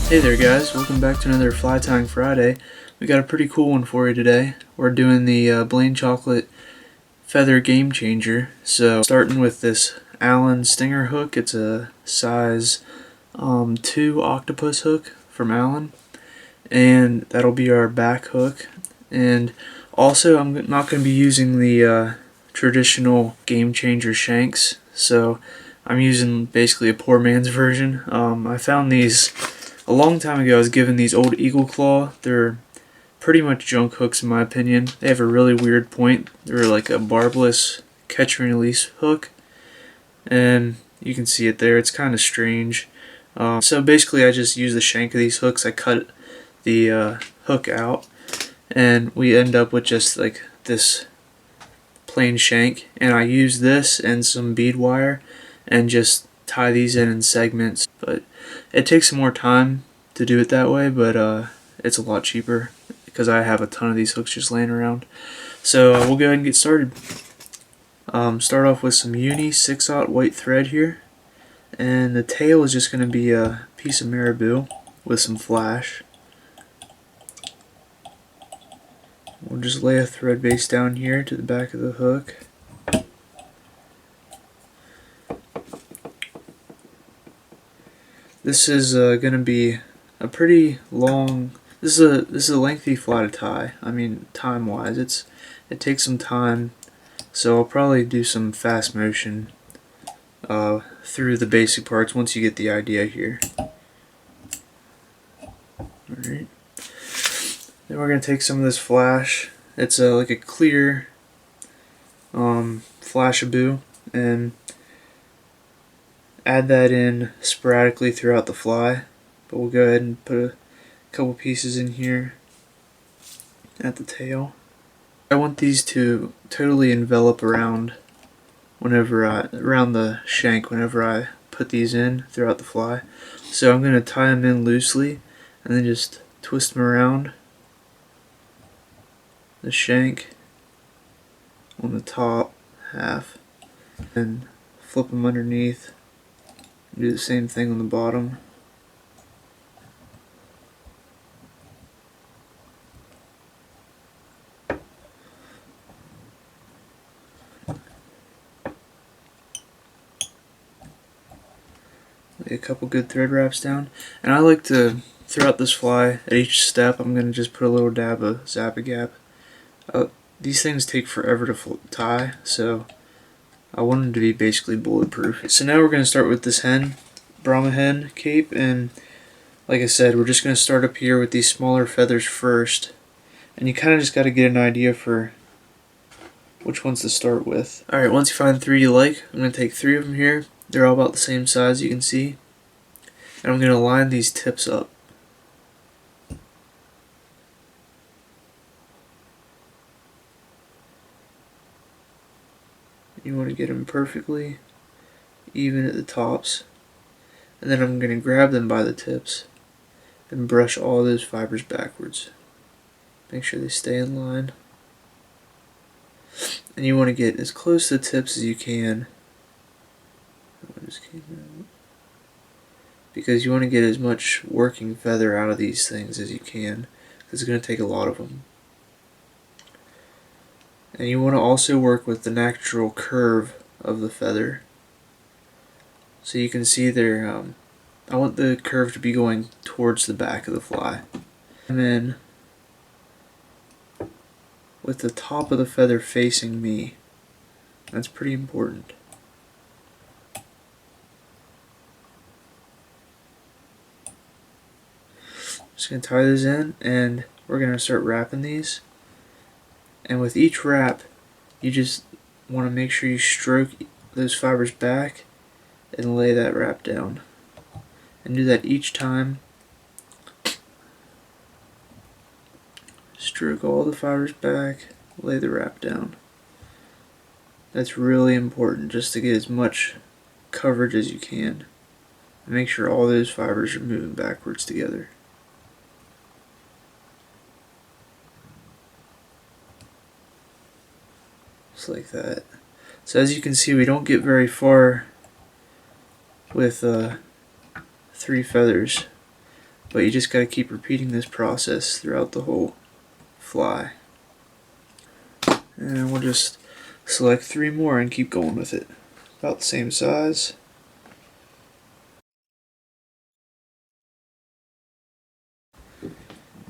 Hey there guys, welcome back to another Fly Tying Friday. We got a pretty cool one for you today. We're doing the Blane Chocklett Feather Game Changer. So starting with this Allen Stinger hook, it's a size 2 octopus hook from Allen. And that'll be our back hook. And also I'm not going to be using the traditional Game Changer shanks. So I'm using basically a poor man's version. I found these a long time ago. I was given these old Eagle Claw. They're pretty much junk hooks in my opinion. They have a really weird point. They're like a barbless catch and release hook. And you can see it there. It's kind of strange. So basically I just use the shank of these hooks. I cut the hook out and we end up with just like this plain shank. And I use this and some bead wire and just tie these in segments. But it takes some more time to do it that way, but it's a lot cheaper because I have a ton of these hooks just laying around. So we'll go ahead and get started. Start off with some uni 6/0 white thread here, and the tail is just going to be a piece of marabou with some flash. We'll just lay a thread base down here to the back of the hook. This is going to be a pretty long. This is a lengthy fly to tie. I mean, time-wise, it takes some time. So I'll probably do some fast motion through the basic parts once you get the idea here. Alright. Then we're going to take some of this flash. It's like a clear Flashaboo, and add that in sporadically throughout the fly. But we'll go ahead and put a couple pieces in here at the tail. I want these to totally envelop around the shank whenever I put these in throughout the fly. So I'm going to tie them in loosely and then just twist them around the shank on the top half and flip them underneath. Do the same thing on the bottom. Lay a couple good thread wraps down, and I like to, throughout this fly, at each step I'm going to just put a little dab of Zap-A-Gap. These things take forever to tie, so I want them to be basically bulletproof. So now we're going to start with this Brahma hen cape, and like I said, we're just going to start up here with these smaller feathers first, and you kind of just got to get an idea for which ones to start with. Alright, once you find 3 you like, I'm going to take 3 of them here. They're all about the same size, you can see, and I'm going to line these tips up. You want to get them perfectly even at the tops, and then I'm going to grab them by the tips and brush all those fibers backwards. Make sure they stay in line, and you want to get as close to the tips as you can, because you want to get as much working feather out of these things as you can, because it's going to take a lot of them. And you want to also work with the natural curve of the feather. So you can see there, I want the curve to be going towards the back of the fly. And then with the top of the feather facing me. That's pretty important. Just going to tie these in, and we're going to start wrapping these. And with each wrap, you just want to make sure you stroke those fibers back and lay that wrap down. And do that each time. Stroke all the fibers back, lay the wrap down. That's really important, just to get as much coverage as you can. And make sure all those fibers are moving backwards together. Just like that. So as you can see, we don't get very far with 3 feathers. but you just got to keep repeating this process throughout the whole fly. And we'll just select 3 more and keep going with it. About the same size.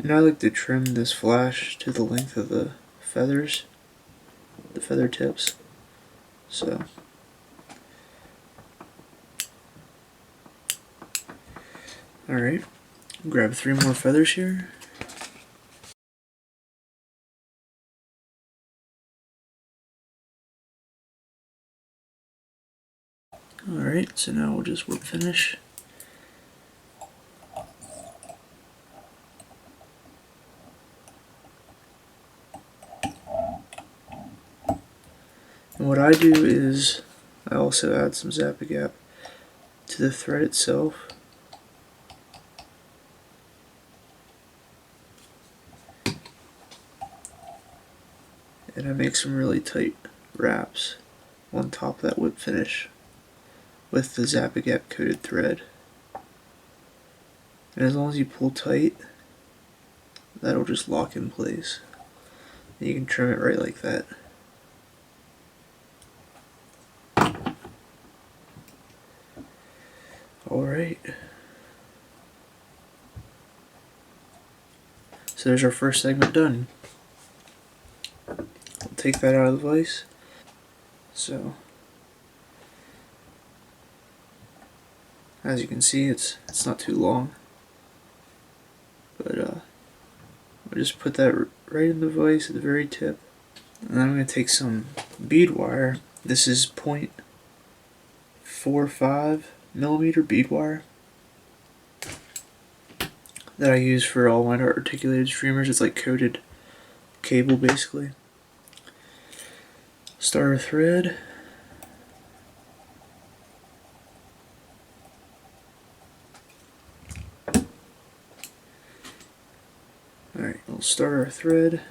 And I like to trim this flash to the length of the feathers, the feather tips. So, alright, grab 3 more feathers here. Alright, so now we'll just whip finish. And what I do is I also add some Zap-A-Gap to the thread itself. And I make some really tight wraps on top of that whip finish with the Zap-A-Gap coated thread. And as long as you pull tight, that'll just lock in place. And you can trim it right like that. Alright. So there's our first segment done. I'll take that out of the vise. So, as you can see, it's not too long. But I'll just put that right in the vise at the very tip. And then I'm going to take some bead wire. This is 0.45 millimeter bead wire that I use for all my articulated streamers. It's like coated cable basically. Start our thread. Alright, we'll start our thread.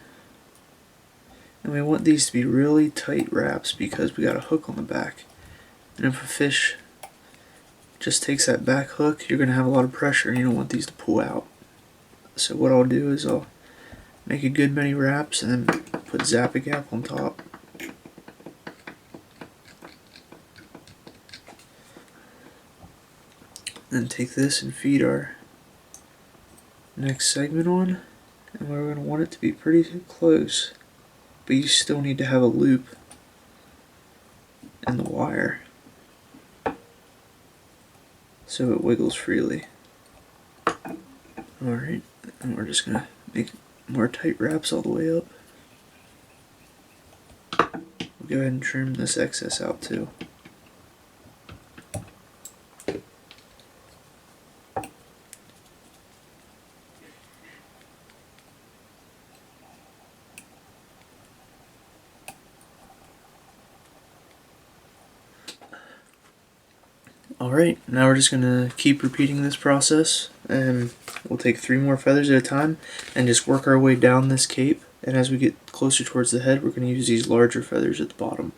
And we want these to be really tight wraps because we got a hook on the back. And if a fish just takes that back hook, you're going to have a lot of pressure and you don't want these to pull out. So what I'll do is I'll make a good many wraps and then put Zap-A-Gap on top. Then take this and feed our next segment on. And we're going to want it to be pretty close, but you still need to have a loop in the wire so it wiggles freely. Alright, and we're just going to make more tight wraps all the way up. We'll go ahead and trim this excess out too. Alright, now we're just going to keep repeating this process, and we'll take 3 more feathers at a time and just work our way down this cape, and as we get closer towards the head we're going to use these larger feathers at the bottom.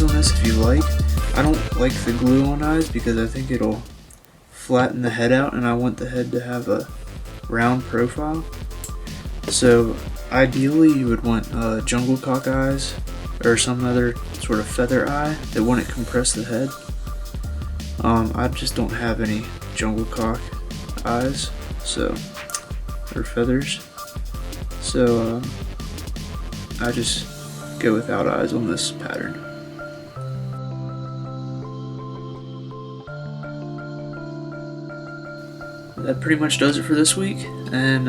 on this if you like. I don't like the glue on eyes because I think it'll flatten the head out, and I want the head to have a round profile. So ideally you would want jungle cock eyes or some other sort of feather eye that wouldn't compress the head. I just don't have any jungle cock eyes, or feathers, so I just go without eyes on this pattern. That pretty much does it for this week, and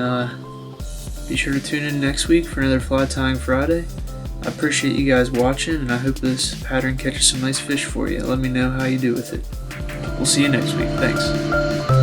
be sure to tune in next week for another Fly Tying Friday. I appreciate you guys watching, and I hope this pattern catches some nice fish for you. Let me know how you do with it. We'll see you next week. Thanks.